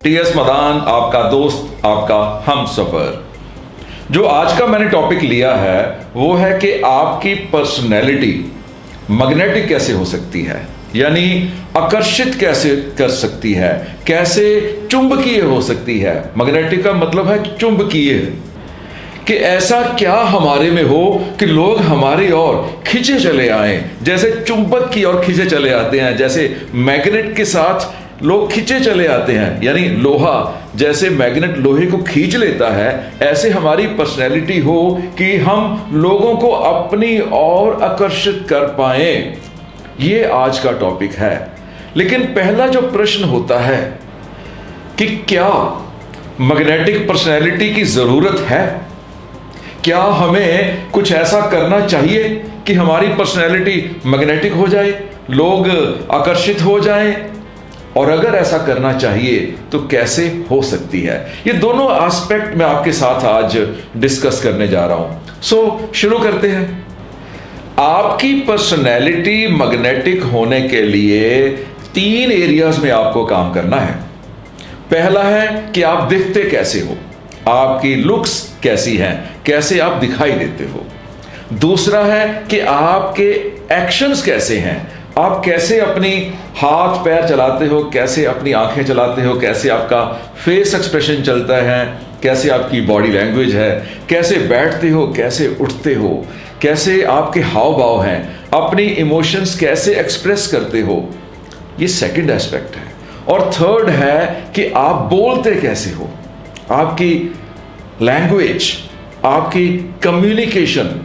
TS Madan, आपका दोस्त, आपका हम सफर। जो आज का मैंने टॉपिक लिया है वो है कि आपकी पर्सनैलिटी मैग्नेटिक कैसे हो सकती है, यानी आकर्षित कैसे कर सकती है, कैसे चुंबकीय हो सकती है। मैग्नेटिक का मतलब है चुंबकीय, कि ऐसा क्या हमारे में हो कि लोग हमारी ओर खींचे चले आए, जैसे चुंबक की ओर खींचे चले आते हैं, जैसे मैग्नेट के साथ लोग खींचे चले आते हैं। यानी लोहा जैसे मैग्नेट लोहे को खींच लेता है, ऐसे हमारी पर्सनैलिटी हो कि हम लोगों को अपनी ओर आकर्षित कर पाए। ये आज का टॉपिक है। लेकिन पहला जो प्रश्न होता है कि क्या मैग्नेटिक पर्सनैलिटी की जरूरत है? क्या हमें कुछ ऐसा करना चाहिए कि हमारी पर्सनैलिटी मैग्नेटिक हो जाए, लोग आकर्षित हो जाएं? और अगर ऐसा करना चाहिए तो कैसे हो सकती है? ये दोनों एस्पेक्ट मैं आपके साथ आज डिस्कस करने जा रहा हूं। सो शुरू करते हैं। आपकी पर्सनैलिटी मैग्नेटिक होने के लिए 3 एरियाज में आपको काम करना है। पहला है कि आप दिखते कैसे हो, आपकी लुक्स कैसी हैं, कैसे आप दिखाई देते हो। दूसरा है कि आपके एक्शंस कैसे हैं, आप कैसे अपनी हाथ पैर चलाते हो, कैसे अपनी आंखें चलाते हो, कैसे आपका फेस एक्सप्रेशन चलता है, कैसे आपकी बॉडी लैंग्वेज है, कैसे बैठते हो, कैसे उठते हो, कैसे आपके हाव भाव हैं, अपनी इमोशंस कैसे एक्सप्रेस करते हो। ये सेकंड एस्पेक्ट है। और थर्ड है कि आप बोलते कैसे हो, आपकी लैंग्वेज, आपकी कम्युनिकेशन,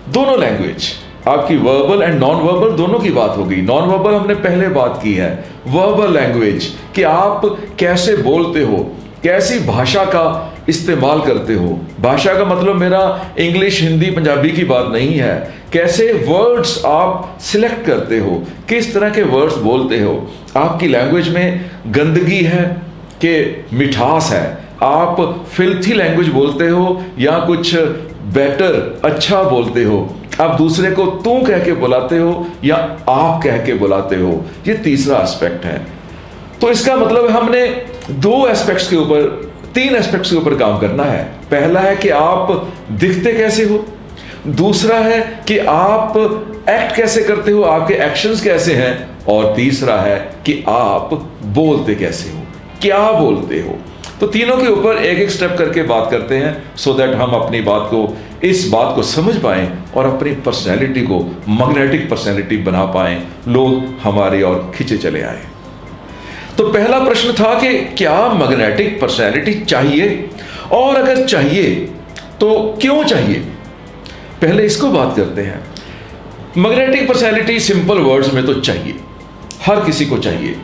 दोनों लैंग्वेज, आपकी वर्बल एंड नॉन वर्बल दोनों की बात हो गई। नॉन वर्बल हमने पहले बात की है। वर्बल लैंग्वेज कि आप कैसे बोलते हो, कैसी भाषा का इस्तेमाल करते हो। भाषा का मतलब मेरा इंग्लिश, हिंदी, पंजाबी की बात नहीं है। कैसे वर्ड्स आप सिलेक्ट करते हो, किस तरह के वर्ड्स बोलते हो। आपकी लैंग्वेज में गंदगी है कि मिठास है, आप फिल्थी लैंग्वेज बोलते हो या कुछ बेटर, अच्छा बोलते हो, आप दूसरे को तू कह के बुलाते हो या आप कह के बुलाते हो। ये तीसरा एस्पेक्ट है। तो इसका मतलब हमने 2 एस्पेक्ट्स के ऊपर, 3 एस्पेक्ट्स के ऊपर काम करना है। पहला है कि आप दिखते कैसे हो, दूसरा है कि आप एक्ट कैसे करते हो, आपके एक्शंस कैसे हैं, और तीसरा है कि आप बोलते कैसे हो, क्या बोलते हो। तो तीनों के ऊपर एक एक स्टेप करके बात करते हैं, सो दैट हम अपनी बात को, इस बात को समझ पाएं और अपनी पर्सनैलिटी को मैग्नेटिक पर्सनैलिटी बना पाएं, लोग हमारी ओर खींचे चले आए। तो पहला प्रश्न था कि क्या मैग्नेटिक पर्सनैलिटी चाहिए, और अगर चाहिए तो क्यों चाहिए। पहले इसको बात करते हैं। मैग्नेटिक पर्सनैलिटी सिंपल वर्ड्स में तो चाहिए, हर किसी को चाहिए।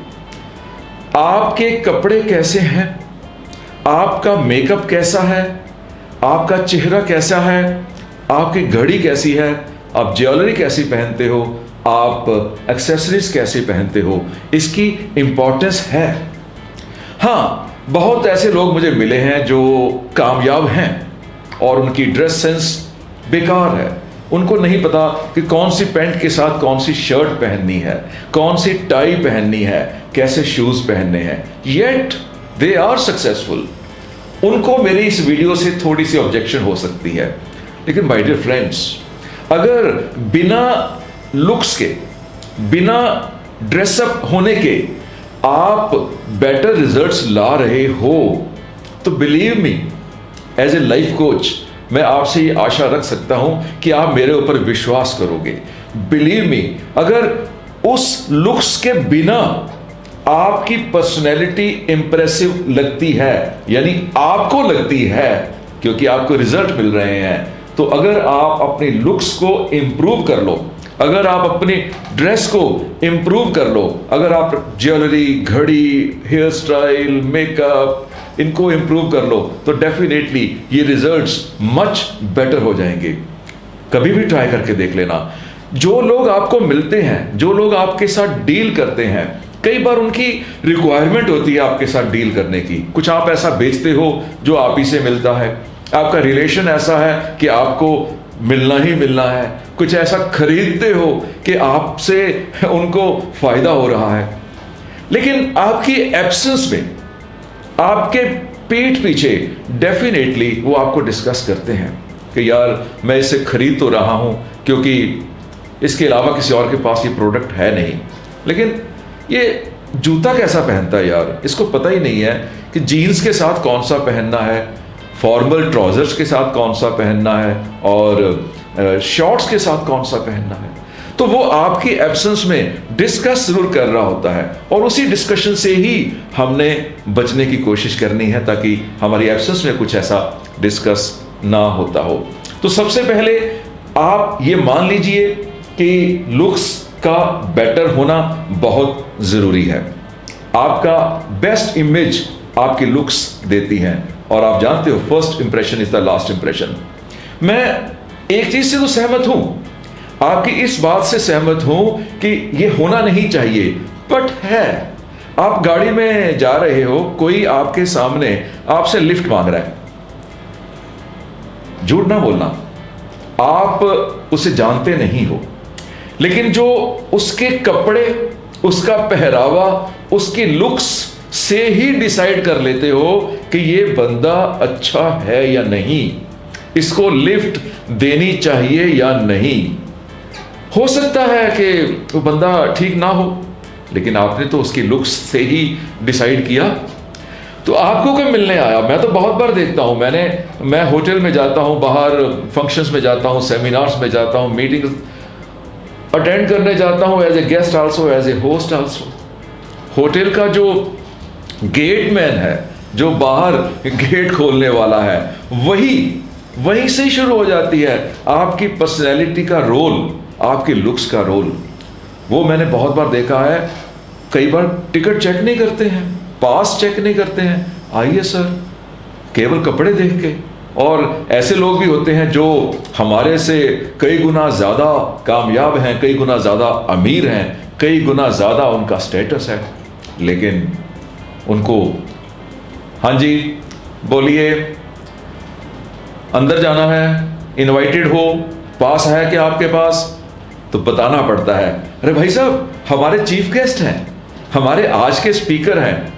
आपके कपड़े कैसे हैं, आपका मेकअप कैसा है, आपका चेहरा कैसा है, आपकी घड़ी कैसी है, आप ज्वेलरी कैसी पहनते हो, आप एक्सेसरीज कैसे पहनते हो, इसकी इंपॉर्टेंस है। हाँ, बहुत ऐसे लोग मुझे मिले हैं जो कामयाब हैं और उनकी ड्रेस सेंस बेकार है। उनको नहीं पता कि कौन सी पैंट के साथ कौन सी शर्ट पहननी है, कौन सी टाई पहननी है, कैसे शूज पहनने हैं, येट दे आर सक्सेसफुल। उनको मेरी इस वीडियो से थोड़ी सी ऑब्जेक्शन हो सकती है, लेकिन माय डियर फ्रेंड्स, अगर बिना लुक्स के, बिना ड्रेसअप होने के आप बेटर रिजल्ट्स ला रहे हो, तो believe me, as a life coach मैं आपसे ये आशा रख सकता हूं कि आप मेरे ऊपर विश्वास करोगे। बिलीव मी, अगर उस लुक्स के बिना आपकी पर्सनैलिटी इंप्रेसिव लगती है, यानी आपको लगती है क्योंकि आपको रिजल्ट मिल रहे हैं, तो अगर आप अपनी लुक्स को इंप्रूव कर लो, अगर आप अपनी ड्रेस को इंप्रूव कर लो, अगर आप ज्वेलरी, घड़ी, हेयर स्टाइल, मेकअप, इनको इंप्रूव कर लो, तो डेफिनेटली ये रिजल्ट्स मच बेटर हो जाएंगे। कभी भी ट्राई करके देख लेना। जो लोग आपको मिलते हैं, जो लोग आपके साथ डील करते हैं, कई बार उनकी रिक्वायरमेंट होती है आपके साथ डील करने की। कुछ आप ऐसा बेचते हो जो आप ही से मिलता है, आपका रिलेशन ऐसा है कि आपको मिलना ही मिलना है, कुछ ऐसा खरीदते हो कि आपसे उनको फायदा हो रहा है। लेकिन आपकी एब्सेंस में, आपके पीठ पीछे डेफिनेटली वो आपको डिस्कस करते हैं कि यार मैं इसे खरीद तो रहा हूं क्योंकि इसके अलावा किसी और के पास ये प्रोडक्ट है नहीं, लेकिन ये जूता कैसा पहनता है यार, इसको पता ही नहीं है कि जीन्स के साथ कौन सा पहनना है, फॉर्मल ट्राउजर्स के साथ कौन सा पहनना है और शॉर्ट्स के साथ कौन सा पहनना है। तो वो आपकी एब्सेंस में डिस्कस जरूर कर रहा होता है और उसी डिस्कशन से ही हमने बचने की कोशिश करनी है ताकि हमारी एब्सेंस में कुछ ऐसा डिस्कस ना होता हो। तो सबसे पहले आप ये मान लीजिए कि लुक्स का बेटर होना बहुत जरूरी है। आपका बेस्ट इमेज आपकी लुक्स देती हैं और आप जानते हो first impression is the last impression. मैं एक चीज से तो सहमत हूं, आपकी इस बात से सहमत हूं कि ये होना नहीं चाहिए, बट है। आप गाड़ी में जा रहे हो, कोई आपके सामने आपसे लिफ्ट मांग रहा है, झूठ ना बोलना, आप उसे जानते नहीं हो, लेकिन जो उसके कपड़े, उसका पहरावा, उसकी लुक्स से ही डिसाइड कर लेते हो कि ये बंदा अच्छा है या नहीं, इसको लिफ्ट देनी चाहिए या नहीं। हो सकता है कि वो बंदा ठीक ना हो, लेकिन आपने तो उसकी लुक्स से ही डिसाइड किया। तो आपको कब मिलने आया? मैं तो बहुत बार देखता हूं, मैं होटल में जाता हूं, बाहर फंक्शंस में जाता हूं, सेमिनार्स में जाता हूं, मीटिंग्स अटेंड करने जाता हूं, as a guest also, as a host also. Hotel का जो गेटमैन है, जो बाहर गेट खोलने वाला है, वहीं से ही शुरू हो जाती है आपकी पर्सनैलिटी का रोल, आपकी लुक्स का रोल। वो मैंने बहुत बार देखा है, कई बार टिकट चेक नहीं करते हैं, पास चेक नहीं करते हैं, आइए सर, केवल कपड़े देख के। और ऐसे लोग भी होते हैं जो हमारे से कई गुना ज़्यादा कामयाब हैं, कई गुना ज़्यादा अमीर हैं, कई गुना ज़्यादा उनका स्टेटस है, लेकिन उनको, हाँ जी बोलिए, अंदर जाना है, इनवाइटेड हो, पास है क्या आपके पास, तो बताना पड़ता है, अरे भाई साहब हमारे चीफ गेस्ट हैं, हमारे आज के स्पीकर हैं।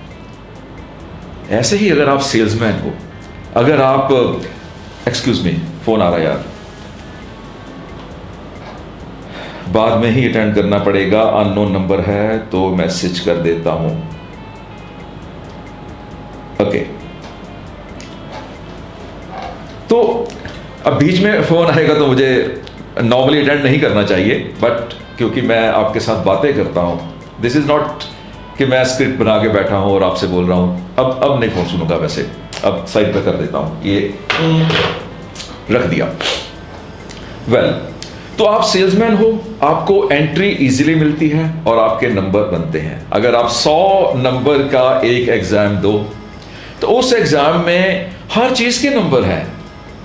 ऐसे ही अगर आप सेल्समैन हो, अगर आप, एक्सक्यूज मी, फोन आ रहा है यार, बाद में ही अटेंड करना पड़ेगा, अननोन नंबर है तो मैसेज कर देता हूं। ओके, तो अब बीच में फोन आएगा तो मुझे नॉर्मली अटेंड नहीं करना चाहिए, बट क्योंकि मैं आपके साथ बातें करता हूं, दिस इज नॉट कि मैं स्क्रिप्ट बना के बैठा हूं और आपसे बोल रहा हूं। अब नहीं फोन सुनूंगा, वैसे अब साइड पे कर देता हूं, ये रख दिया। वेल, तो आप सेल्समैन हो, आपको एंट्री इजीली मिलती है और आपके नंबर बनते हैं। अगर आप 100 नंबर का एक एग्जाम दो तो उस एग्जाम में हर चीज के नंबर हैं,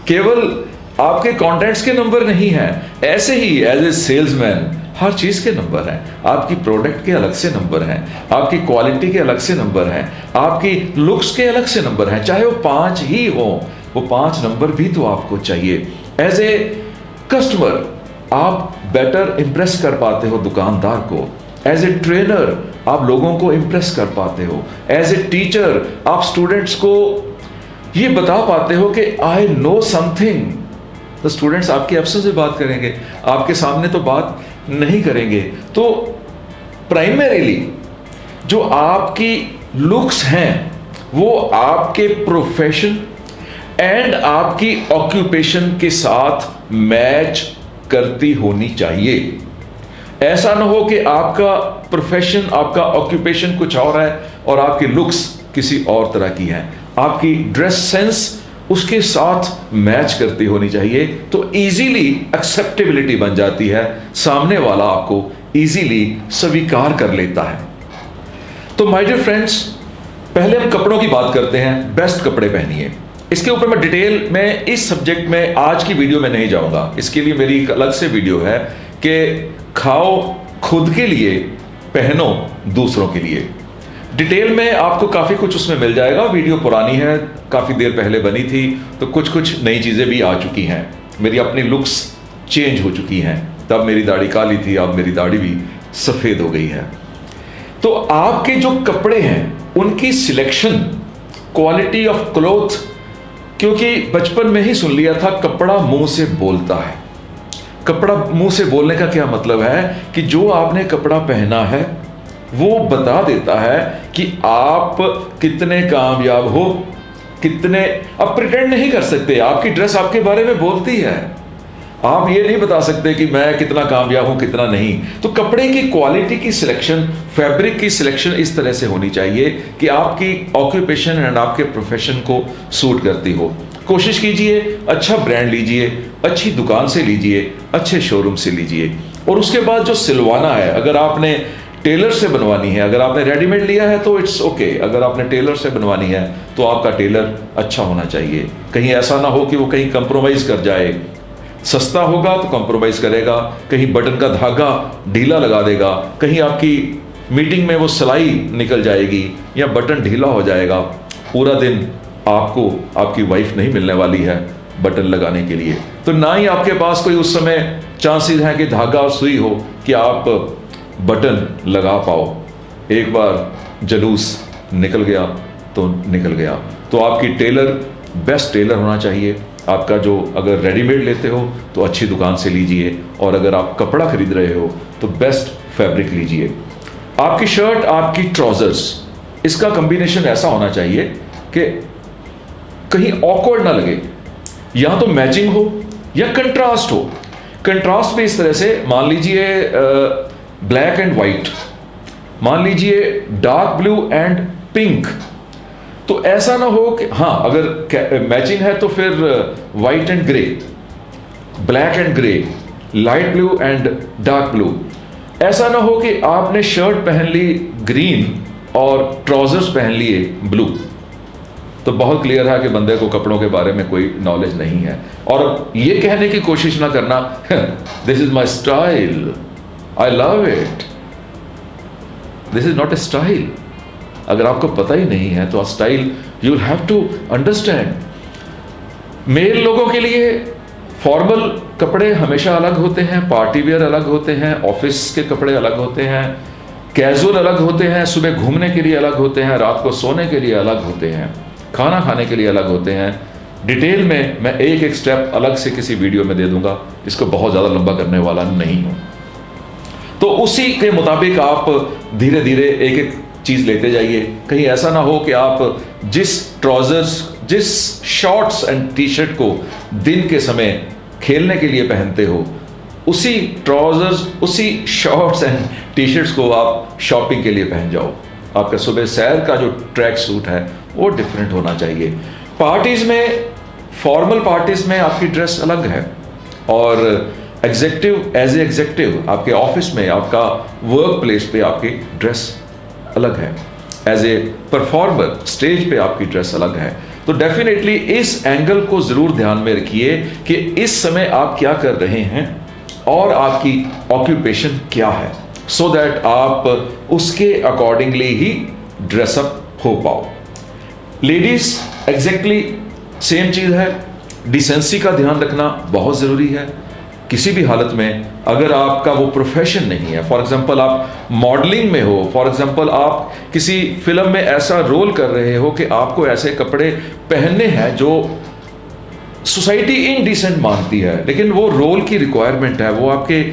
केवल आपके कॉन्टेंट्स के नंबर नहीं हैं। ऐसे ही एज ए सेल्समैन हर चीज के नंबर हैं, आपकी प्रोडक्ट के अलग से नंबर हैं, आपकी क्वालिटी के अलग से नंबर हैं, आपकी लुक्स के अलग से नंबर हैं, चाहे वो 5 ही हो, वो 5 नंबर भी तो आपको चाहिए। एज ए कस्टमर आप बेटर इंप्रेस कर पाते हो दुकानदार को, एज ए ट्रेनर आप लोगों को इंप्रेस कर पाते हो, एज ए टीचर आप स्टूडेंट्स को ये बता पाते हो कि आई नो समथिंग। तो स्टूडेंट्स आपकी एब्सेंस से बात करेंगे, आपके सामने तो बात नहीं करेंगे। तो प्राइमरीली जो आपकी लुक्स हैं वो आपके प्रोफेशन एंड आपकी ऑक्यूपेशन के साथ मैच करती होनी चाहिए। ऐसा ना हो कि आपका प्रोफेशन, आपका ऑक्यूपेशन कुछ और है और आपकी लुक्स किसी और तरह की है। आपकी ड्रेस सेंस उसके साथ मैच करती होनी चाहिए, तो इजीली एक्सेप्टेबिलिटी बन जाती है, सामने वाला आपको इजीली स्वीकार कर लेता है। तो माय डियर फ्रेंड्स, पहले हम कपड़ों की बात करते हैं। बेस्ट कपड़े पहनिए, इसके ऊपर मैं डिटेल में इस सब्जेक्ट में आज की वीडियो में नहीं जाऊंगा, इसके लिए मेरी एक अलग से वीडियो है कि खाओ खुद के लिए, पहनो दूसरों के लिए। डिटेल में आपको काफ़ी कुछ उसमें मिल जाएगा। वीडियो पुरानी है, काफ़ी देर पहले बनी थी, तो कुछ नई चीज़ें भी आ चुकी हैं। मेरी अपनी लुक्स चेंज हो चुकी हैं, तब मेरी दाढ़ी काली थी, अब मेरी दाढ़ी भी सफ़ेद हो गई है। तो आपके जो कपड़े हैं उनकी सिलेक्शन क्वालिटी ऑफ क्लोथ, क्योंकि बचपन में ही सुन लिया था कपड़ा मुंह से बोलता है। कपड़ा मुंह से बोलने का क्या मतलब है कि जो आपने कपड़ा पहना है वो बता देता है कि आप कितने कामयाब हो, कितने। आप प्रिटेंड नहीं कर सकते, आपकी ड्रेस आपके बारे में बोलती है। आप ये नहीं बता सकते कि मैं कितना कामयाब हूं कितना नहीं। तो कपड़े की क्वालिटी की सिलेक्शन, फैब्रिक की सिलेक्शन इस तरह से होनी चाहिए कि आपकी ऑक्यूपेशन एंड आपके प्रोफेशन को सूट करती हो। कोशिश कीजिए अच्छा ब्रांड लीजिए, अच्छी दुकान से लीजिए, अच्छे शोरूम से लीजिए। और उसके बाद जो सिलवाना है, अगर आपने टेलर से बनवानी है, अगर आपने रेडीमेड लिया है तो इट्स ओके, अगर आपने टेलर से बनवानी है तो आपका टेलर अच्छा होना चाहिए। कहीं ऐसा ना हो कि वो कहीं कंप्रोमाइज कर जाए। सस्ता होगा तो कंप्रोमाइज करेगा, कहीं बटन का धागा ढीला लगा देगा, कहीं आपकी मीटिंग में वो सिलाई निकल जाएगी या बटन ढीला हो जाएगा। पूरा दिन आपको आपकी वाइफ नहीं मिलने वाली है बटन लगाने के लिए। तो ना ही आपके पास कोई उस समय चांसेस हैं कि धागा और सुई हो कि आप बटन लगा पाओ। एक बार जुलूस निकल गया तो निकल गया। तो आपकी टेलर बेस्ट टेलर होना चाहिए आपका। जो अगर रेडीमेड लेते हो तो अच्छी दुकान से लीजिए, और अगर आप कपड़ा खरीद रहे हो तो बेस्ट फैब्रिक लीजिए। आपकी शर्ट, आपकी ट्राउजर्स, इसका कॉम्बिनेशन ऐसा होना चाहिए कि कहीं ऑकवर्ड ना लगे। या तो मैचिंग हो या कंट्रास्ट हो। कंट्रास्ट में इस तरह से, मान लीजिए ब्लैक एंड वाइट, मान लीजिए डार्क ब्लू एंड पिंक। तो ऐसा ना हो कि हाँ, अगर मैचिंग है तो फिर white and grey, black and grey, light blue and dark blue. ऐसा ना हो कि आपने शर्ट पहन ली ग्रीन और ट्राउजर्स पहन लिए ब्लू। तो बहुत क्लियर है कि बंदे को कपड़ों के बारे में कोई नॉलेज नहीं है। और ये कहने की कोशिश ना करना this is my style, I love it. This is not a style. अगर आपको पता ही नहीं है तो style you will have to understand. Male लोगों के लिए फॉर्मल कपड़े हमेशा अलग होते हैं, पार्टी वेयर अलग होते हैं, ऑफिस के कपड़े अलग होते हैं, कैजुअल अलग होते हैं, सुबह घूमने के लिए अलग होते हैं, रात को सोने के लिए अलग होते हैं, खाना खाने के लिए अलग होते हैं। डिटेल में मैं एक एक स्टेप अलग से किसी वीडियो में दे दूंगा, इसको बहुत ज़्यादा लंबा करने वाला नहीं हूं। तो उसी के मुताबिक आप धीरे धीरे एक एक चीज़ लेते जाइए। कहीं ऐसा ना हो कि आप जिस ट्राउजर्स, जिस शॉर्ट्स एंड टी शर्ट को दिन के समय खेलने के लिए पहनते हो, उसी ट्राउजर्स, उसी शॉर्ट्स एंड टी शर्ट्स को आप शॉपिंग के लिए पहन जाओ। आपका सुबह सैर का जो ट्रैक सूट है वो डिफरेंट होना चाहिए। पार्टीज में, फॉर्मल पार्टीज में आपकी ड्रेस अलग है, और एग्जेक्टिव, एज ए एग्जेक्टिव आपके ऑफिस में, आपका वर्क प्लेस पे आपकी ड्रेस अलग है। एज ए परफॉर्मर स्टेज पे आपकी ड्रेस अलग है। तो डेफिनेटली इस एंगल को जरूर ध्यान में रखिए कि इस समय आप क्या कर रहे हैं और आपकी ऑक्यूपेशन क्या है, सो दैट आप उसके अकॉर्डिंगली ही ड्रेसअप हो पाओ। लेडीज एग्जैक्टली सेम चीज है। डिसेंसी का ध्यान रखना बहुत जरूरी है किसी भी हालत में। अगर आपका वो प्रोफेशन नहीं है, फॉर एग्जांपल आप मॉडलिंग में हो, फॉर एग्जांपल आप किसी फिल्म में ऐसा रोल कर रहे हो कि आपको ऐसे कपड़े पहनने हैं जो सोसाइटी इनडिसेंट मानती है, लेकिन वो रोल की रिक्वायरमेंट है, वो आपके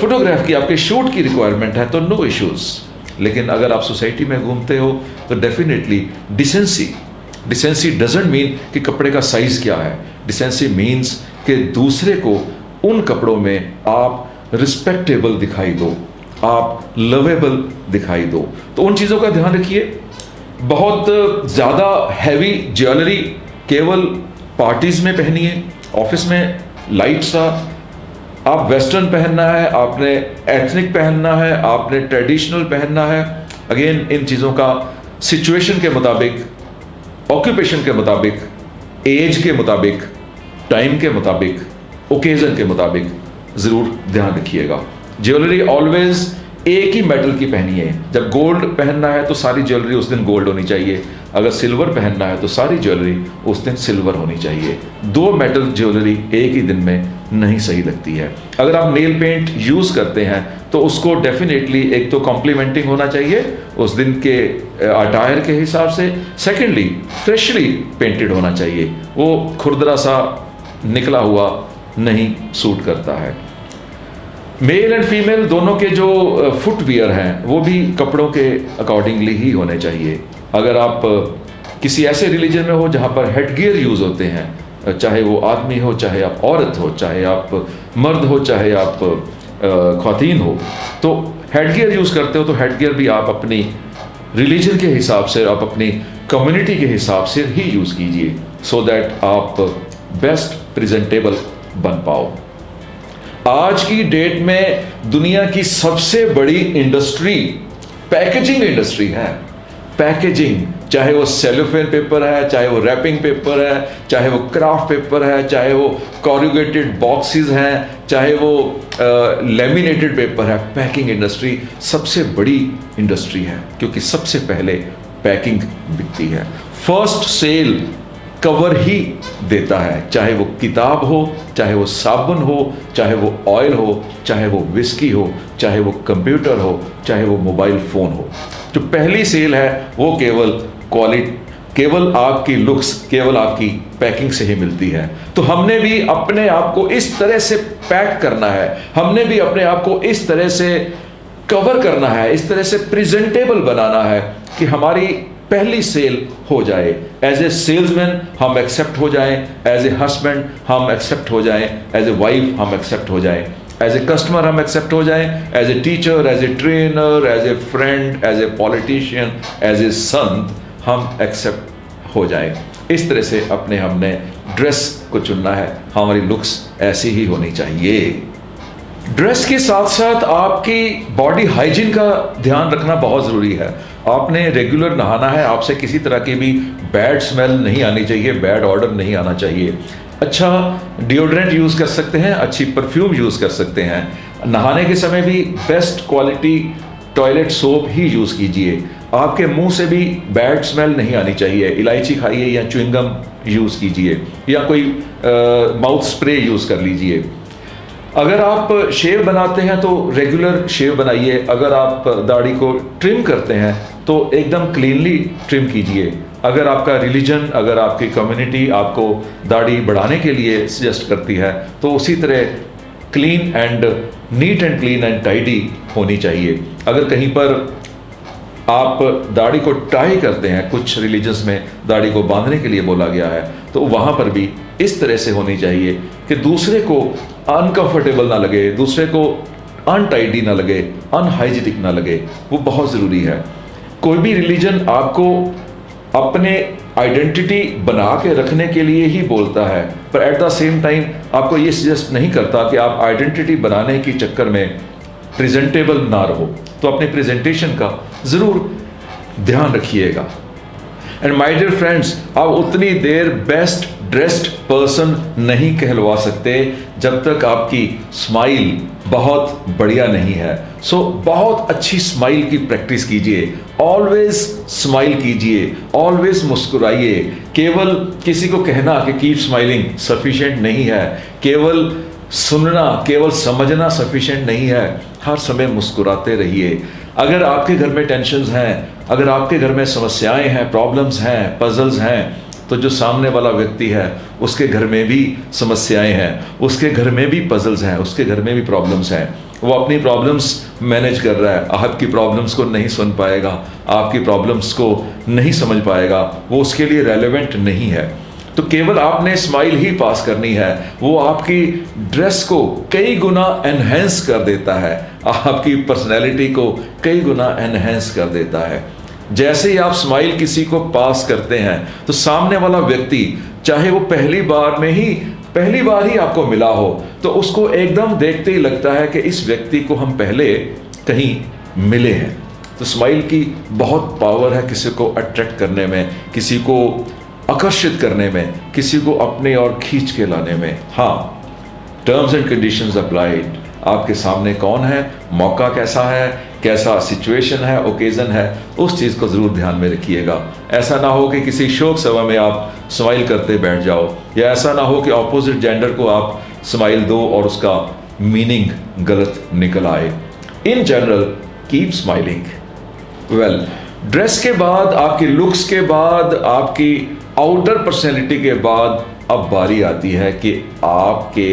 फोटोग्राफ की, आपके शूट की रिक्वायरमेंट है, तो नो इश्यूज। लेकिन अगर आप सोसाइटी में घूमते हो तो डेफिनेटली डिसेंसी डजंट मीन कि कपड़े का साइज क्या है। डिसेंसी मीन्स कि दूसरे को उन कपड़ों में आप रिस्पेक्टेबल दिखाई दो, आप लवेबल दिखाई दो। तो उन चीज़ों का ध्यान रखिए। बहुत ज़्यादा हैवी ज्वेलरी केवल पार्टीज में पहनिए, ऑफिस में लाइट सा। आप वेस्टर्न पहनना है, आपने एथनिक पहनना है, आपने ट्रेडिशनल पहनना है। अगेन इन चीज़ों का सिचुएशन के मुताबिक, ऑक्यूपेशन के मुताबिक, एज के मुताबिक, टाइम के मुताबिक, ओकेजन के मुताबिक ज़रूर ध्यान रखिएगा। ज्वेलरी ऑलवेज एक ही मेटल की पहनिए। जब गोल्ड पहनना है तो सारी ज्वेलरी उस दिन गोल्ड होनी चाहिए, अगर सिल्वर पहनना है तो सारी ज्वेलरी उस दिन सिल्वर होनी चाहिए। दो मेटल ज्वेलरी एक ही दिन में नहीं सही लगती है। अगर आप नेल पेंट यूज़ करते हैं तो उसको डेफिनेटली एक तो कॉम्प्लीमेंटिंग होना चाहिए उस दिन के अटायर के हिसाब से, सेकेंडली फ्रेशली पेंटेड होना चाहिए, वो खुरदरा सा निकला हुआ नहीं सूट करता है। मेल एंड फीमेल दोनों के जो फुटवियर हैं वो भी कपड़ों के अकॉर्डिंगली ही होने चाहिए। अगर आप किसी ऐसे रिलीजन में हो जहाँ पर हेडगियर यूज़ होते हैं, चाहे वो आदमी हो, चाहे आप औरत हो, चाहे आप मर्द हो, चाहे आप ख्वातीन हो, तो हेडगियर यूज़ करते हो तो हेडगियर भी आप अपनी रिलीजन के हिसाब से, आप अपनी कम्युनिटी के हिसाब से ही यूज़ कीजिए, सो दैट आप बेस्ट प्रेजेंटेबल बन पाओ। आज की डेट में दुनिया की सबसे बड़ी इंडस्ट्री पैकेजिंग इंडस्ट्री है। पैकेजिंग, चाहे वो सेलोफेन पेपर है, चाहे वो रैपिंग पेपर है, चाहे वो क्राफ्ट पेपर है, चाहे वो कॉरुगेटेड बॉक्सेस हैं, चाहे वो लेमिनेटेड पेपर है, पैकिंग इंडस्ट्री सबसे बड़ी इंडस्ट्री है क्योंकि सबसे पहले पैकिंग बिकती है। फर्स्ट सेल कवर ही देता है, चाहे वो किताब हो, चाहे वो साबुन हो, चाहे वो ऑयल हो, चाहे वो विस्की हो, चाहे वो कंप्यूटर हो, चाहे वो मोबाइल फ़ोन हो। जो पहली सेल है वो केवल क्वालिटी, केवल आपकी लुक्स, केवल आपकी पैकिंग से ही मिलती है। तो हमने भी अपने आप को इस तरह से पैक करना है, हमने भी अपने आप को इस तरह से कवर करना है, इस तरह से प्रेजेंटेबल बनाना है कि हमारी पहली सेल हो जाए। एज ए सेल्समैन हम एक्सेप्ट हो जाएं, एज ए हस्बैंड हम एक्सेप्ट हो जाएं, एज ए वाइफ हम एक्सेप्ट हो जाएं, एज ए कस्टमर हम एक्सेप्ट हो जाएं, as a teacher, as a trainer, as a friend, as a politician, as a संत हम एक्सेप्ट हो जाएं। इस तरह से हमने ड्रेस को चुनना है, हमारी लुक्स ऐसी ही होनी चाहिए। ड्रेस के साथ साथ आपकी बॉडी हाइजीन का ध्यान रखना बहुत ज़रूरी है। आपने रेगुलर नहाना है, आपसे किसी तरह की भी बैड स्मेल नहीं आनी चाहिए, बैड ऑर्डर नहीं आना चाहिए। अच्छा डिओड्रेंट यूज़ कर सकते हैं, अच्छी परफ्यूम यूज़ कर सकते हैं। नहाने के समय भी बेस्ट क्वालिटी टॉयलेट सोप ही यूज़ कीजिए। आपके मुंह से भी बैड स्मेल नहीं आनी चाहिए। इलायची खाइए या च्युइंगम यूज़ कीजिए या कोई माउथ स्प्रे यूज़ कर लीजिए। अगर आप शेव बनाते हैं तो रेगुलर शेव बनाइए। अगर आप दाढ़ी को ट्रिम करते हैं तो एकदम क्लीनली ट्रिम कीजिए। अगर आपका रिलीजन, अगर आपकी कम्युनिटी आपको दाढ़ी बढ़ाने के लिए सजेस्ट करती है तो उसी तरह clean and neat and clean and tidy होनी चाहिए। अगर कहीं पर आप दाढ़ी को टाई करते हैं, कुछ रिलीजन्स में दाढ़ी को बांधने के लिए बोला गया है, तो वहाँ पर भी इस तरह से होनी चाहिए कि दूसरे को अनकंफर्टेबल ना लगे, दूसरे को अनटाइडी ना लगे, अनहाइजीनिक ना लगे। वो बहुत ज़रूरी है। कोई भी रिलीजन आपको अपने आइडेंटिटी बना के रखने के लिए ही बोलता है, पर एट द सेम टाइम आपको ये सजेस्ट नहीं करता कि आप आइडेंटिटी बनाने के चक्कर में प्रेजेंटेबल ना रहो। तो अपने प्रेजेंटेशन का ज़रूर ध्यान रखिएगा। एंड माय डियर फ्रेंड्स, आप उतनी देर बेस्ट ड्रेस्ड पर्सन नहीं कहलवा सकते जब तक आपकी स्माइल बहुत बढ़िया नहीं है। सो बहुत अच्छी स्माइल की प्रैक्टिस कीजिए। ऑलवेज स्माइल कीजिए, ऑलवेज मुस्कुराइए। केवल किसी को कहना कि कीप स्माइलिंग सफिशिएंट नहीं है, केवल सुनना, केवल समझना सफिशिएंट नहीं है। हर समय मुस्कुराते रहिए। अगर आपके घर में टेंशन्स हैं, अगर आपके घर में समस्याएं हैं, प्रॉब्लम्स हैं, पजल्स हैं, तो जो सामने वाला व्यक्ति है उसके घर में भी समस्याएं हैं, उसके घर में भी पजल्स हैं, उसके घर में भी प्रॉब्लम्स हैं। वो अपनी प्रॉब्लम्स मैनेज कर रहा है, आपकी प्रॉब्लम्स को नहीं सुन पाएगा, आपकी प्रॉब्लम्स को नहीं समझ पाएगा, वो उसके लिए रेलेवेंट नहीं है। तो केवल आपने स्माइल ही पास करनी है। वो आपकी ड्रेस को कई गुना एनहेंस कर देता है, आपकी पर्सनैलिटी को कई गुना एनहेंस कर देता है। जैसे ही आप स्माइल किसी को पास करते हैं तो सामने वाला व्यक्ति, चाहे वो पहली बार ही आपको मिला हो, तो उसको एकदम देखते ही लगता है कि इस व्यक्ति को हम पहले कहीं मिले हैं। तो स्माइल की बहुत पावर है किसी को अट्रैक्ट करने में, किसी को आकर्षित करने में, किसी को अपने और खींच के लाने में। हाँ, टर्म्स एंड कंडीशंस अप्लाइड। आपके सामने कौन है, मौका कैसा है, कैसा सिचुएशन है, ओकेजन है, उस चीज़ को ज़रूर ध्यान में रखिएगा। ऐसा ना हो कि किसी शोक सभा में आप स्माइल करते बैठ जाओ, या ऐसा ना हो कि ऑपोजिट जेंडर को आप स्माइल दो और उसका मीनिंग गलत निकल आए। In general keep smiling. Well, dress के बाद, आपकी लुक्स के बाद, आपकी आउटर पर्सनैलिटी के बाद अब बारी आती है कि आपके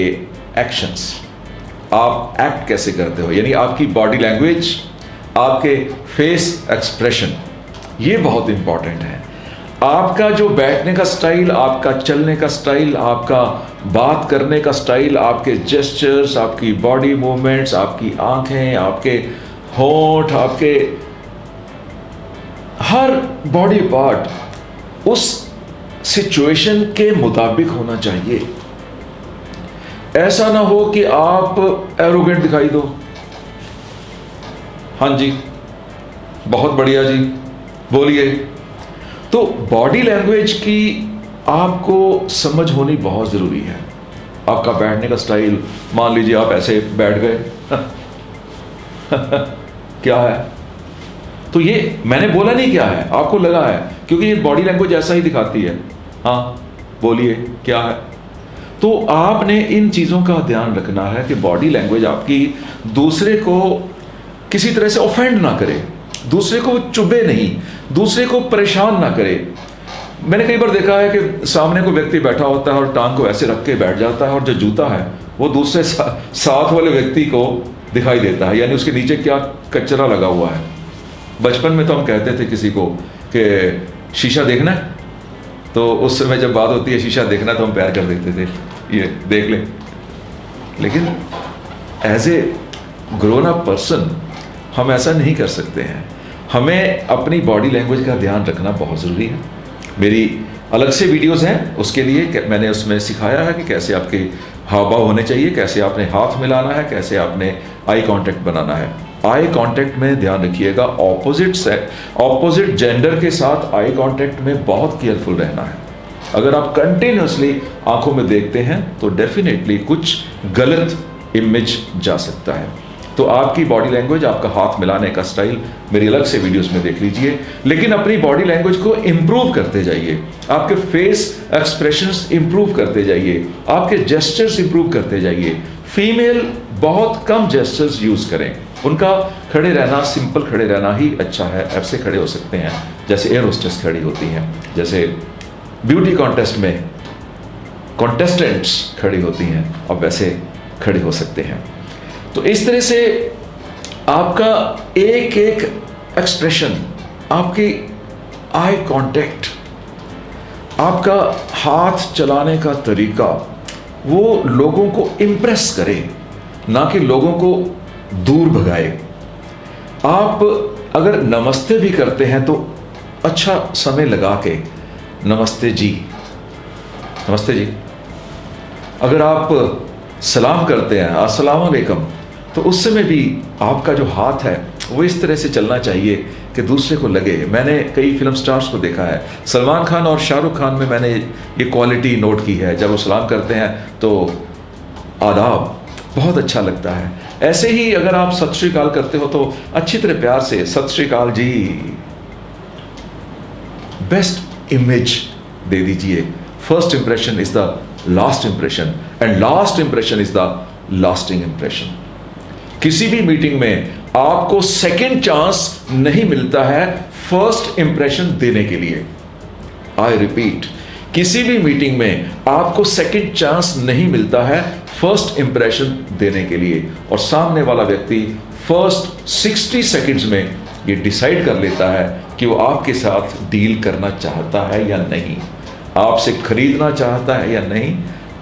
एक्शंस, आप एक्ट कैसे करते हो, यानी आपकी बॉडी लैंग्वेज, आपके फेस एक्सप्रेशन, ये बहुत इंपॉर्टेंट है। आपका जो बैठने का स्टाइल, आपका चलने का स्टाइल, आपका बात करने का स्टाइल, आपके जेस्चर्स, आपकी बॉडी मूवमेंट्स, आपकी आंखें, आपके होंठ, आपके हर बॉडी पार्ट उस सिचुएशन के मुताबिक होना चाहिए। ऐसा ना हो कि आप एरोगेंट दिखाई दो, हाँ जी बहुत बढ़िया जी बोलिए। तो बॉडी लैंग्वेज की आपको समझ होनी बहुत ज़रूरी है। आपका बैठने का स्टाइल, मान लीजिए आप ऐसे बैठ गए क्या है, तो ये मैंने बोला नहीं क्या है, आपको लगा है, क्योंकि ये बॉडी लैंग्वेज ऐसा ही दिखाती है। हाँ बोलिए क्या है। तो आपने इन चीज़ों का ध्यान रखना है कि बॉडी लैंग्वेज आपकी दूसरे को किसी तरह से ऑफेंड ना करे, दूसरे को चुभे नहीं, दूसरे को परेशान ना करे। मैंने कई बार देखा है कि सामने कोई व्यक्ति बैठा होता है और टांग को ऐसे रख के बैठ जाता है और जो जूता है वो दूसरे साथ वाले व्यक्ति को दिखाई देता है, यानी उसके नीचे क्या कचरा लगा हुआ है। बचपन में तो हम कहते थे किसी को कि शीशा देखना है, तो उस समय जब बात होती है शीशा देखना तो हम पैर कर देते थे, ये देख ले। लेकिन as a grown up person हम ऐसा नहीं कर सकते हैं। हमें अपनी बॉडी लैंग्वेज का ध्यान रखना बहुत ज़रूरी है। मेरी अलग से वीडियोस हैं, उसके लिए मैंने उसमें सिखाया है कि कैसे आपके हाव भाव होने चाहिए, कैसे आपने हाथ मिलाना है, कैसे आपने आई कांटेक्ट बनाना है। आई कांटेक्ट में ध्यान रखिएगा, ऑपोजिट जेंडर के साथ आई कांटेक्ट में बहुत केयरफुल रहना है। अगर आप कंटिन्यूसली आंखों में देखते हैं तो डेफिनेटली कुछ गलत इमेज जा सकता है। तो आपकी बॉडी लैंग्वेज, आपका हाथ मिलाने का स्टाइल मेरी अलग से वीडियोस में देख लीजिए, लेकिन अपनी बॉडी लैंग्वेज को इंप्रूव करते जाइए। आपके फेस एक्सप्रेशंस इंप्रूव करते जाइए, आपके जेस्चर्स इंप्रूव करते जाइए। फीमेल बहुत कम जेस्चर्स यूज करें, उनका खड़े रहना, सिंपल खड़े रहना ही अच्छा है। ऐसे खड़े हो सकते हैं जैसे एयर होस्टेस खड़ी होती हैं, जैसे ब्यूटी कॉन्टेस्ट में कॉन्टेस्टेंट्स खड़ी होती हैं, अब वैसे खड़े हो सकते हैं। तो इस तरह से आपका एक एक एक्सप्रेशन, आपकी आई कांटेक्ट, आपका हाथ चलाने का तरीका, वो लोगों को इम्प्रेस करे, ना कि लोगों को दूर भगाए। आप अगर नमस्ते भी करते हैं तो अच्छा समय लगा के नमस्ते जी, नमस्ते जी। अगर आप सलाम करते हैं अस्सलाम वालेकुम, तो उस समय भी आपका जो हाथ है वो इस तरह से चलना चाहिए कि दूसरे को लगे। मैंने कई फिल्म स्टार्स को देखा है, सलमान खान और शाहरुख खान में मैंने ये क्वालिटी नोट की है। जब वो सलाम करते हैं तो आदाब बहुत अच्छा लगता है। ऐसे ही अगर आप सत श्री अकाल करते हो तो अच्छी तरह प्यार से सत श्री अकाल जी, बेस्ट इमेज दे दीजिए। First impression is the last impression and last impression is the lasting impression. किसी भी मीटिंग में आपको सेकेंड चांस नहीं मिलता है फर्स्ट इंप्रेशन देने के लिए। आई रिपीट, किसी भी मीटिंग में आपको सेकेंड चांस नहीं मिलता है फर्स्ट इंप्रेशन देने के लिए, और सामने वाला व्यक्ति फर्स्ट 60 सेकेंड्स में ये डिसाइड कर लेता है कि वो आपके साथ डील करना चाहता है या नहीं, आपसे खरीदना चाहता है या नहीं,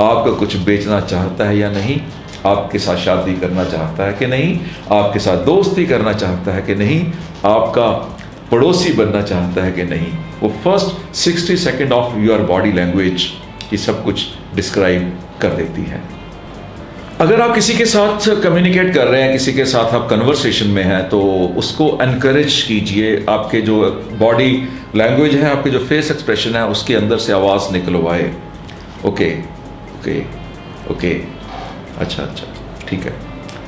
आपका कुछ बेचना चाहता है या नहीं, आपके साथ शादी करना चाहता है कि नहीं, आपके साथ दोस्ती करना चाहता है कि नहीं, आपका पड़ोसी बनना चाहता है कि नहीं। वो first 60 second of your body language ये सब कुछ डिस्क्राइब कर देती है। अगर आप किसी के साथ कम्युनिकेट कर रहे हैं, किसी के साथ आप कन्वर्सेशन में हैं, तो उसको एनकरेज कीजिए। आपके जो बॉडी लैंग्वेज है, आपके जो फेस एक्सप्रेशन है, उसके अंदर से आवाज़ निकलवाए। ओके ओके ओके, अच्छा अच्छा ठीक है।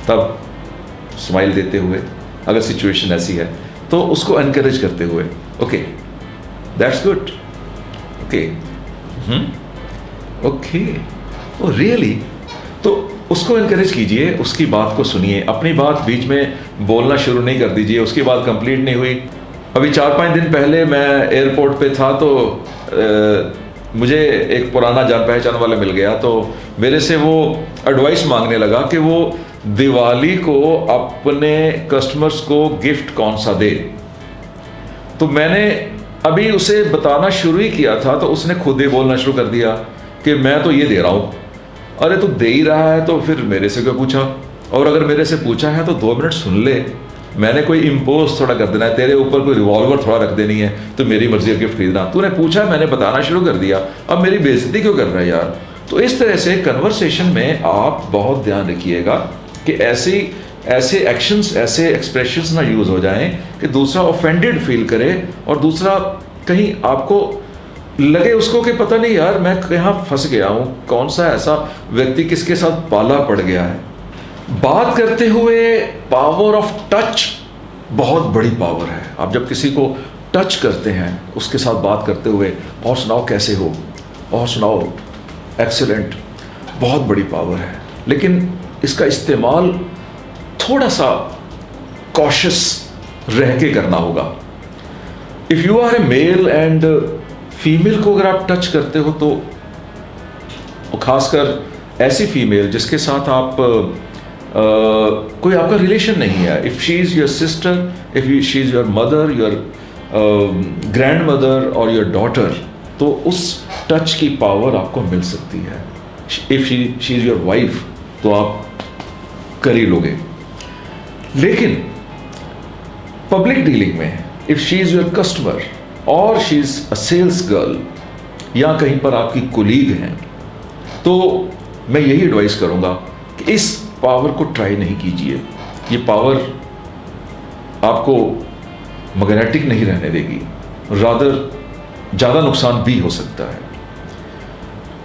तब स्माइल देते हुए, अगर सिचुएशन ऐसी है तो उसको एनकरेज करते हुए, okay that's good, okay okay, oh really, तो उसको इनकरेज कीजिए, उसकी बात को सुनिए, अपनी बात बीच में बोलना शुरू नहीं कर दीजिए। उसकी बात कंप्लीट नहीं हुई, अभी 4-5 दिन पहले मैं एयरपोर्ट पे था तो मुझे एक पुराना जान पहचान वाला मिल गया, तो मेरे से वो एडवाइस मांगने लगा कि वो दिवाली को अपने कस्टमर्स को गिफ्ट कौन सा दे। तो मैंने अभी उसे बताना शुरू ही किया था तो उसने खुद ही बोलना शुरू कर दिया कि मैं तो ये दे रहा हूँ। अरे तू दे ही रहा है तो फिर मेरे से क्यों पूछा, और अगर मेरे से पूछा है तो 2 मिनट सुन ले। मैंने कोई इम्पोज थोड़ा कर देना है, तेरे ऊपर कोई रिवॉल्वर थोड़ा रख देनी है तो मेरी मर्जी है गिफ्ट खरीदना। तूने पूछा, मैंने बताना शुरू कर दिया, अब मेरी बेइज्जती क्यों कर रहा है यार। तो इस तरह से कन्वर्सेशन में आप बहुत ध्यान रखिएगा कि ऐसे एक्शंस, ऐसे एक्सप्रेशंस ना यूज हो जाएं कि दूसरा ऑफेंडेड फील करे और दूसरा कहीं आपको लगे उसको कि पता नहीं यार मैं कहाँ फंस गया हूँ, कौन सा ऐसा व्यक्ति किसके साथ पाला पड़ गया है। बात करते हुए पावर ऑफ टच बहुत बड़ी पावर है। आप जब किसी को टच करते हैं, उसके साथ बात करते हुए, और सुनाओ कैसे हो, और सुनाओ एक्सीलेंट, बहुत बड़ी पावर है। लेकिन इसका इस्तेमाल थोड़ा सा कॉशियस रह के करना होगा। If you are a male and female को अगर आप टच करते हो तो खासकर ऐसी फीमेल जिसके साथ आप कोई आपका रिलेशन नहीं है, if she is your sister, if she is your mother, your grandmother और योर डॉटर, तो उस टच की पावर आपको मिल सकती है। If she is your wife तो आप कर ही लोगे। लेकिन पब्लिक डीलिंग में if she is your customer और she is a sales girl या कहीं पर आपकी कोलीग हैं, तो मैं यही एडवाइस करूंगा कि इस पावर को ट्राई नहीं कीजिए। ये पावर आपको मैग्नेटिक नहीं रहने देगी, रादर ज़्यादा नुकसान भी हो सकता है।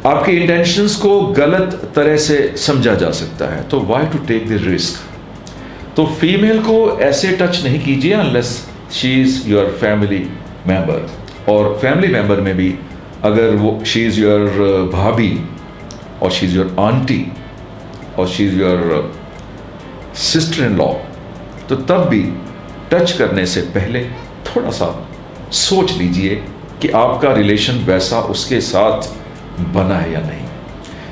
आपके इंटेंशंस को गलत तरह से समझा जा सकता है, तो why to take the risk. तो फीमेल को ऐसे टच नहीं कीजिए unless she is your family member, और फैमिली मेंबर में भी अगर वो शी इज़ योर भाभी और शी इज़ योर आंटी और she is your sister in law, तो तब भी टच करने से पहले थोड़ा सा सोच लीजिए कि आपका रिलेशन वैसा उसके साथ बना है या नहीं।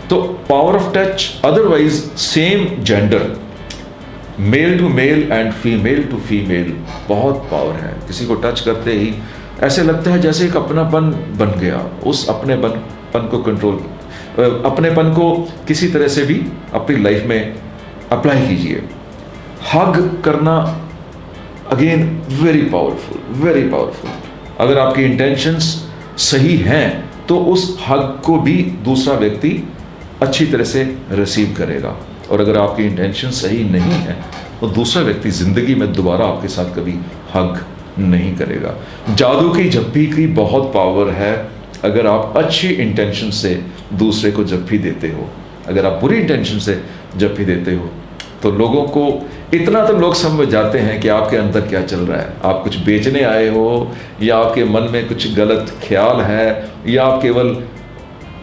तो power of touch, otherwise same gender, male to male and female to female बहुत पावर है। किसी को टच करते ही ऐसे लगता है जैसे एक अपनापन बन गया। उस अपनेपन को कंट्रोल, अपनेपन को किसी तरह से भी अपनी लाइफ में अप्लाई कीजिए। हग करना again very powerful, very powerful. अगर आपकी इंटेंशंस सही हैं तो उस हग को भी दूसरा व्यक्ति अच्छी तरह से रिसीव करेगा, और अगर आपकी इंटेंशन सही नहीं है तो दूसरा व्यक्ति ज़िंदगी में दोबारा आपके साथ कभी हग नहीं करेगा। जादू की झप्पी की बहुत पावर है अगर आप अच्छी इंटेंशन से दूसरे को झप्पी देते हो। अगर आप बुरी इंटेंशन से झप्पी देते हो तो लोगों को इतना तो लोग समझ जाते हैं कि आपके अंदर क्या चल रहा है। आप कुछ बेचने आए हो या आपके मन में कुछ गलत ख्याल है या आप केवल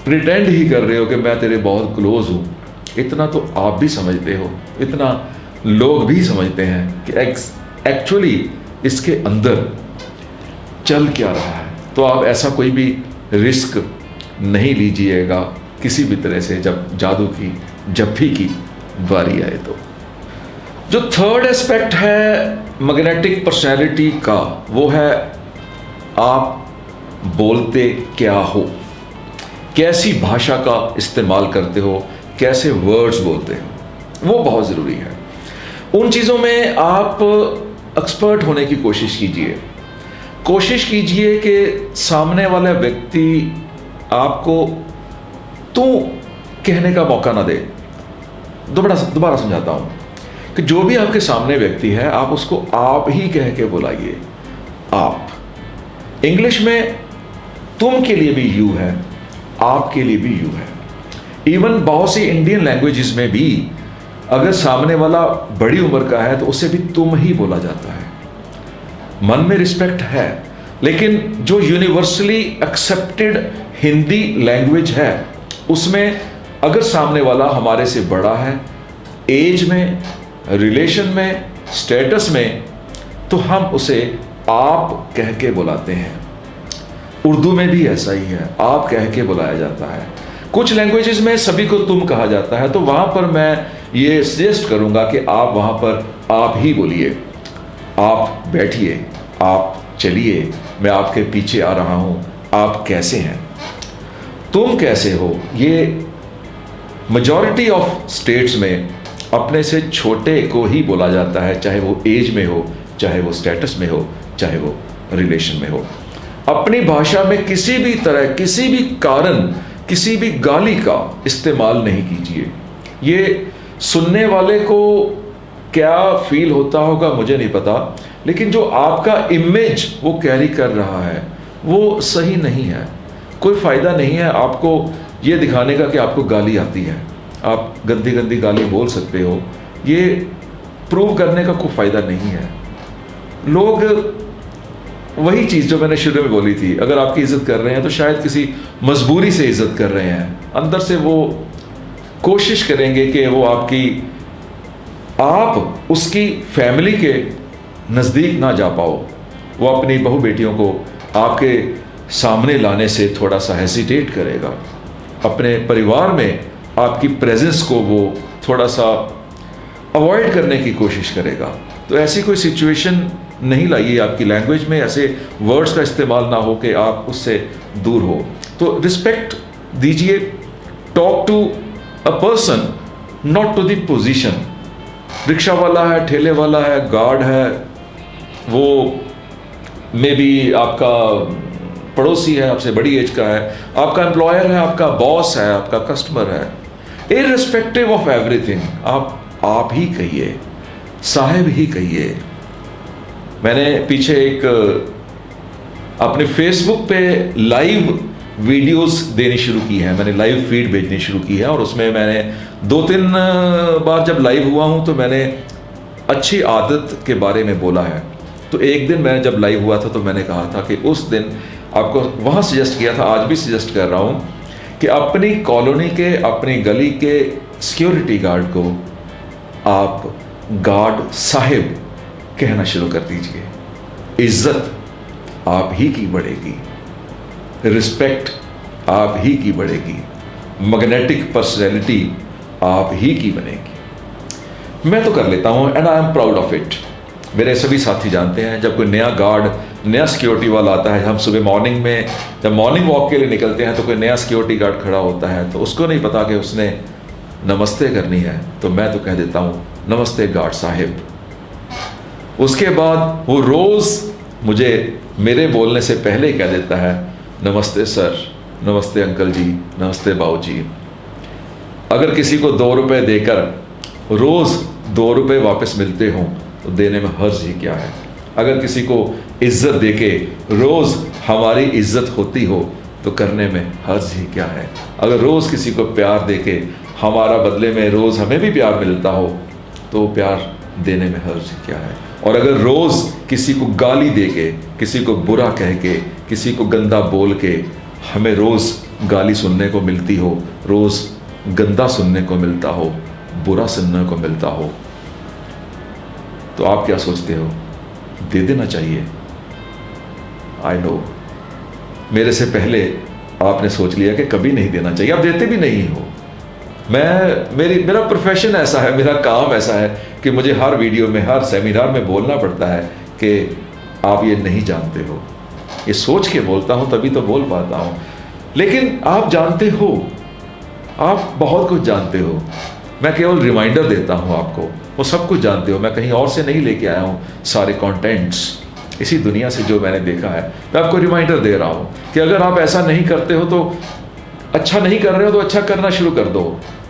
प्रिटेंड ही कर रहे हो कि मैं तेरे बहुत क्लोज हूँ, इतना तो आप भी समझते हो, इतना लोग भी समझते हैं कि एक्चुअली इसके अंदर चल क्या रहा है। तो आप ऐसा कोई भी रिस्क नहीं लीजिएगा किसी भी तरह से जब जादू की झप्पी की बारी आए। तो जो थर्ड एस्पेक्ट है मैग्नेटिक पर्सनैलिटी का, वो है आप बोलते क्या हो, कैसी भाषा का इस्तेमाल करते हो, कैसे वर्ड्स बोलते हो, वो बहुत ज़रूरी है। उन चीज़ों में आप एक्सपर्ट होने की कोशिश कीजिए। कोशिश कीजिए कि सामने वाला व्यक्ति आपको तू कहने का मौका ना दे। दोबारा समझाता हूँ कि जो भी आपके सामने व्यक्ति है आप उसको आप ही कह के बुलाइए। आप इंग्लिश में तुम के लिए भी यू है, आपके लिए भी यू है। इवन बहुत सी इंडियन लैंग्वेजेस में भी अगर सामने वाला बड़ी उम्र का है तो उसे भी तुम ही बोला जाता है। मन में रिस्पेक्ट है, लेकिन जो यूनिवर्सली एक्सेप्टेड हिंदी लैंग्वेज है उसमें अगर सामने वाला हमारे से बड़ा है, एज में, रिलेशन में, स्टेटस में, तो हम उसे आप कह के बुलाते हैं। उर्दू में भी ऐसा ही है, आप कह के बुलाया जाता है। कुछ लैंग्वेजेस में सभी को तुम कहा जाता है, तो वहाँ पर मैं ये सजेस्ट करूँगा कि आप वहाँ पर आप ही बोलिए। आप बैठिए, आप चलिए, मैं आपके पीछे आ रहा हूँ, आप कैसे हैं, तुम कैसे हो। ये मेजॉरिटी ऑफ स्टेट्स में अपने से छोटे को ही बोला जाता है, चाहे वो एज में हो, चाहे वो स्टेटस में हो, चाहे वो रिलेशन में हो। अपनी भाषा में किसी भी तरह, किसी भी कारण, किसी भी गाली का इस्तेमाल नहीं कीजिए। ये सुनने वाले को क्या फील होता होगा मुझे नहीं पता, लेकिन जो आपका इमेज वो कैरी कर रहा है वो सही नहीं है। कोई फ़ायदा नहीं है आपको ये दिखाने का कि आपको गाली आती है, आप गंदी गंदी गाली बोल सकते हो, ये प्रूव करने का कोई फ़ायदा नहीं है। लोग वही चीज़ जो मैंने शुरू में बोली थी, अगर आपकी इज्जत कर रहे हैं तो शायद किसी मजबूरी से इज्जत कर रहे हैं, अंदर से वो कोशिश करेंगे कि वो आप उसकी फैमिली के नज़दीक ना जा पाओ। वो अपनी बहू बेटियों को आपके सामने लाने से थोड़ा सा हेसिटेट करेगा, अपने परिवार में आपकी प्रेजेंस को वो थोड़ा सा अवॉइड करने की कोशिश करेगा। तो ऐसी कोई सिचुएशन नहीं लाइए, आपकी लैंग्वेज में ऐसे वर्ड्स का इस्तेमाल ना हो कि आप उससे दूर हो। तो रिस्पेक्ट दीजिए, talk to a person not to the position. Rickshaw वाला है, ठेले वाला है, गार्ड है, वो मे बी आपका पड़ोसी है, आपसे बड़ी एज का है, आपका एम्प्लॉयर है, आपका बॉस है, आपका कस्टमर है, इररिस्पेक्टिव ऑफ एवरीथिंग आप ही कहिए, साहब ही कहिए। मैंने पीछे एक अपने फेसबुक पे लाइव वीडियोस देनी शुरू की है, मैंने लाइव फीड भेजनी शुरू की है, और उसमें मैंने 2-3 बार जब लाइव हुआ हूँ तो मैंने अच्छी आदत के बारे में बोला है। तो एक दिन मैंने जब लाइव हुआ था तो मैंने कहा था कि उस दिन आपको वहाँ सजेस्ट किया था, आज भी सजेस्ट कर रहा हूँ कि अपनी कॉलोनी के, अपनी गली के सिक्योरिटी गार्ड को आप गार्ड साहिब कहना शुरू कर दीजिए। इज्जत आप ही की बढ़ेगी, रिस्पेक्ट आप ही की बढ़ेगी, मैग्नेटिक पर्सनैलिटी आप ही की बनेगी। मैं तो कर लेता हूँ and I am proud of it. मेरे सभी साथी जानते हैं, जब कोई नया गार्ड, नया सिक्योरिटी वाला आता है, हम सुबह मॉर्निंग में जब मॉर्निंग वॉक के लिए निकलते हैं तो कोई नया सिक्योरिटी गार्ड खड़ा होता है, तो उसको नहीं पता कि उसने नमस्ते करनी है, तो मैं तो कह देता हूँ नमस्ते गार्ड साहिब। उसके बाद वो रोज़ मुझे मेरे बोलने से पहले ही कह देता है नमस्ते सर, नमस्ते अंकल जी, नमस्ते बाबू जी। अगर किसी को 2 रुपये देकर रोज़ 2 रुपये वापस मिलते हों तो देने में हर्ज ही क्या है। अगर किसी को इज्जत देके रोज़ हमारी इज्जत होती हो तो करने में हर्ज ही क्या है। अगर रोज़ किसी को प्यार देके हमारा बदले में रोज़ हमें भी प्यार मिलता हो तो प्यार देने में हर्ज ही क्या है। और अगर रोज़ किसी को गाली देके, किसी को बुरा कह के, किसी को गंदा बोल के हमें रोज़ गाली सुनने को मिलती हो, रोज़ गंदा सुनने को मिलता हो, बुरा सुनने को मिलता हो, तो आप क्या सोचते हो? दे देना चाहिए। आई नो मेरे से पहले आपने सोच लिया कि कभी नहीं देना चाहिए, आप देते भी नहीं हो। मेरा प्रोफेशन ऐसा है, मेरा काम ऐसा है कि मुझे हर वीडियो में, हर सेमिनार में बोलना पड़ता है कि आप ये नहीं जानते हो। ये सोच के बोलता हूँ तभी तो बोल पाता हूँ, लेकिन आप जानते हो, आप बहुत कुछ जानते हो। मैं केवल रिमाइंडर देता हूँ आपको, वो सब कुछ जानते हो। मैं कहीं और से नहीं लेके आया हूँ सारे कंटेंट्स, इसी दुनिया से जो मैंने देखा है मैं आपको रिमाइंडर दे रहा हूँ कि अगर आप ऐसा नहीं करते हो तो अच्छा नहीं कर रहे हो तो अच्छा करना शुरू कर दो,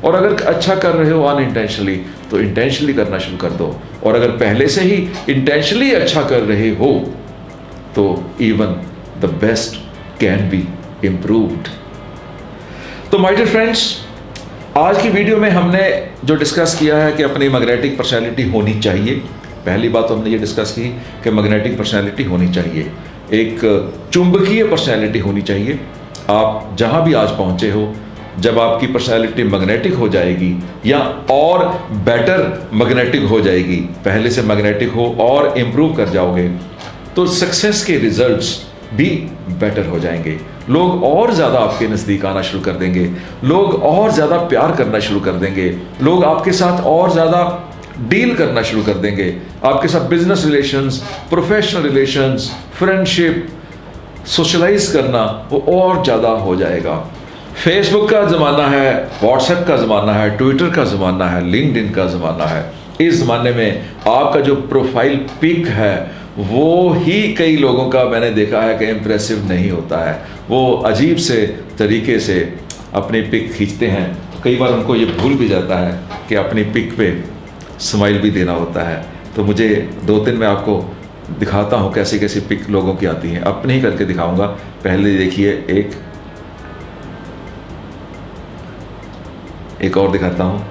और अगर अच्छा कर रहे हो अनइंटेंशनली तो इंटेंशनली करना शुरू कर दो, और अगर पहले से ही इंटेंशनली अच्छा कर रहे हो तो even the best can be improved. तो माय डियर फ्रेंड्स, आज की वीडियो में हमने जो डिस्कस किया है कि अपनी मैग्नेटिक पर्सनैलिटी होनी चाहिए। पहली बात तो हमने ये डिस्कस की कि मैग्नेटिक पर्सनैलिटी होनी चाहिए, एक चुंबकीय पर्सनैलिटी होनी चाहिए। आप जहाँ भी आज पहुँचे हो जब आपकी पर्सनैलिटी मैग्नेटिक हो जाएगी या और बेटर मैग्नेटिक हो जाएगी, पहले से मैग्नेटिक हो और इम्प्रूव कर जाओगे, तो सक्सेस के रिजल्ट्स भी बेटर हो जाएंगे। लोग और ज़्यादा आपके नज़दीक आना शुरू कर देंगे, लोग और ज़्यादा प्यार करना शुरू कर देंगे, लोग आपके साथ और ज़्यादा डील करना शुरू कर देंगे, आपके साथ business relations, professional relations, friendship, socialise करना वो और ज़्यादा हो जाएगा। फेसबुक का ज़माना है, व्हाट्सएप का ज़माना है, ट्विटर का ज़माना है, लिंक्डइन का ज़माना है। इस ज़माने में आपका जो प्रोफाइल पिक है वो ही कई लोगों का मैंने देखा है कि इम्प्रेसिव नहीं होता है। वो अजीब से तरीके से अपनी पिक खींचते हैं, कई बार उनको ये भूल भी जाता है कि अपनी पिक पे स्माइल भी देना होता है। तो मुझे 2-3 मैं आपको दिखाता हूँ कैसी कैसी पिक लोगों की आती हैं, अपने ही करके दिखाऊंगा। पहले देखिए एक और दिखाता हूँ।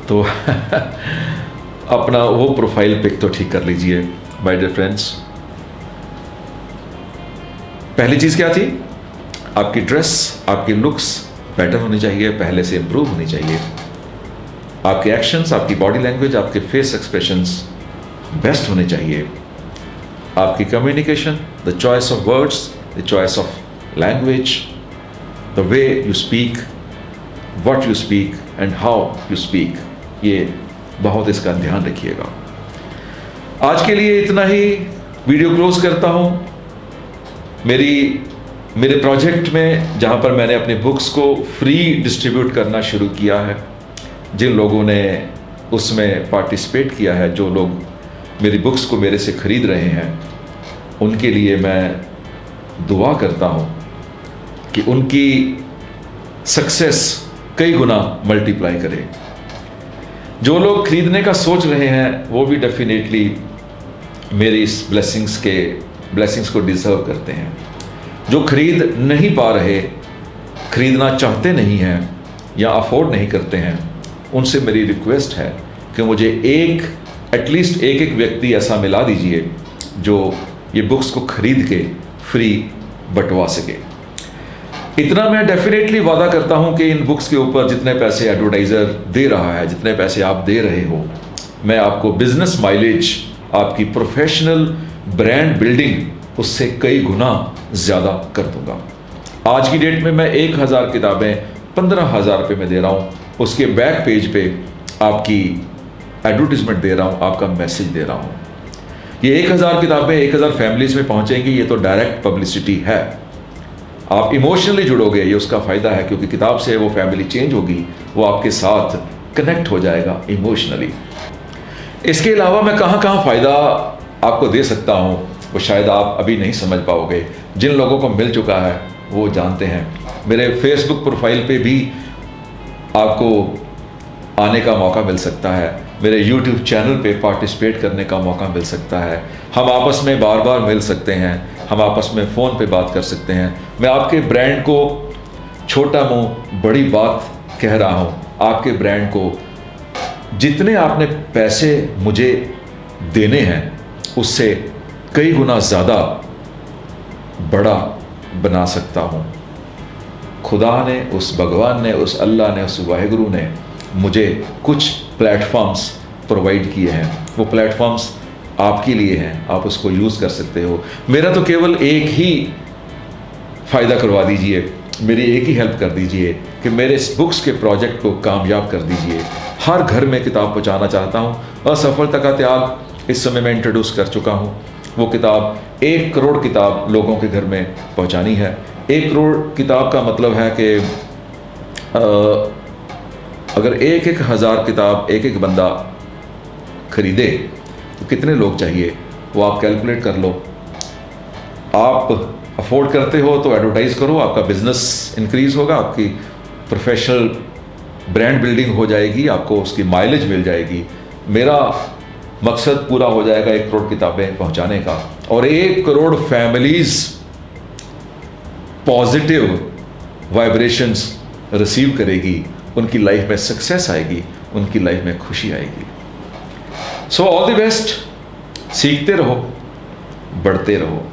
तो अपना वो प्रोफाइल पिक तो ठीक कर लीजिए माय डियर फ्रेंड्स। पहली चीज़ क्या थी? आपकी ड्रेस, आपकी लुक्स बेटर होनी चाहिए, पहले से इम्प्रूव होनी चाहिए। आपके एक्शंस, आपकी बॉडी लैंग्वेज, आपके फेस एक्सप्रेशंस बेस्ट होने चाहिए। आपकी communication, the choice of words, the choice of language, the way you speak, what you speak and how you speak, ये बहुत इसका ध्यान रखिएगा। आज के लिए इतना ही, वीडियो क्लोज करता हूँ। मेरे प्रोजेक्ट में जहाँ पर मैंने अपनी बुक्स को फ्री डिस्ट्रीब्यूट करना शुरू किया है, जिन लोगों ने उसमें पार्टिसिपेट किया है, जो लोग मेरी बुक्स को मेरे से ख़रीद रहे हैं, उनके लिए मैं दुआ करता हूँ कि उनकी सक्सेस कई गुना मल्टीप्लाई करे। जो लोग खरीदने का सोच रहे हैं वो भी डेफिनेटली मेरी इस ब्लेसिंग्स को डिजर्व करते हैं। जो खरीद नहीं पा रहे, खरीदना चाहते नहीं हैं या अफोर्ड नहीं करते हैं, उनसे मेरी रिक्वेस्ट है कि मुझे एटलीस्ट एक व्यक्ति ऐसा मिला दीजिए जो ये बुक्स को खरीद के फ्री बंटवा सके। इतना मैं डेफिनेटली वादा करता हूं कि इन बुक्स के ऊपर जितने पैसे एडवर्टाइज़र दे रहा है, जितने पैसे आप दे रहे हो, मैं आपको बिजनेस माइलेज, आपकी प्रोफेशनल ब्रांड बिल्डिंग उससे कई गुना ज़्यादा कर दूंगा। आज की डेट में मैं 1000 किताबें 15,000 रुपये में दे रहा हूँ। उसके बैक पेज पे आपकी एडवर्टीजमेंट दे रहा हूँ, आपका मैसेज दे रहा हूँ। ये 1000 किताबें 1000 फैमिलीज में पहुँचेंगी, ये तो डायरेक्ट पब्लिसिटी है। आप इमोशनली जुड़ोगे, ये उसका फ़ायदा है, क्योंकि किताब से वो फैमिली चेंज होगी, वो आपके साथ कनेक्ट हो जाएगा इमोशनली। इसके अलावा मैं कहाँ कहाँ फ़ायदा आपको दे सकता हूँ वो शायद आप अभी नहीं समझ पाओगे। जिन लोगों को मिल चुका है वो जानते हैं। मेरे फेसबुक प्रोफाइल पे भी आपको आने का मौका मिल सकता है, मेरे यूट्यूब चैनल पे पार्टिसिपेट करने का मौका मिल सकता है। हम आपस में बार बार मिल सकते हैं, हम आपस में फ़ोन पे बात कर सकते हैं। मैं आपके ब्रांड को छोटा मुंह बड़ी बात कह रहा हूँ। आपके ब्रांड को जितने आपने पैसे मुझे देने हैं उससे कई गुना ज़्यादा बड़ा बना सकता हूँ। खुदा ने, उस भगवान ने, उस अल्लाह ने, उस वाहिगुरु ने मुझे कुछ प्लेटफॉर्म्स प्रोवाइड किए हैं। वो प्लेटफॉर्म्स आपके लिए हैं, आप उसको यूज़ कर सकते हो। मेरा तो केवल एक ही फ़ायदा करवा दीजिए, मेरी एक ही हेल्प कर दीजिए कि मेरे इस बुक्स के प्रोजेक्ट को कामयाब कर दीजिए। हर घर में किताब पहुँचाना चाहता हूँ। असफलता का त्याग इस समय मैं इंट्रोड्यूस कर चुका हूँ। वो किताब 1 करोड़ किताब लोगों के घर में पहुँचानी है। 1 करोड़ किताब का मतलब है कि अगर 1,000 किताब एक बंदा खरीदे तो कितने लोग चाहिए, वो आप कैलकुलेट कर लो। आप अफोर्ड करते हो तो एडवर्टाइज़ करो, आपका बिजनेस इंक्रीज़ होगा, आपकी प्रोफेशनल ब्रांड बिल्डिंग हो जाएगी, आपको उसकी माइलेज मिल जाएगी। मेरा मकसद पूरा हो जाएगा 1 करोड़ किताबें पहुंचाने का, और 1 crore families positive vibrations receive करेगी, उनकी लाइफ में सक्सेस आएगी, उनकी लाइफ में खुशी आएगी। सो ऑल द बेस्ट, सीखते रहो, बढ़ते रहो।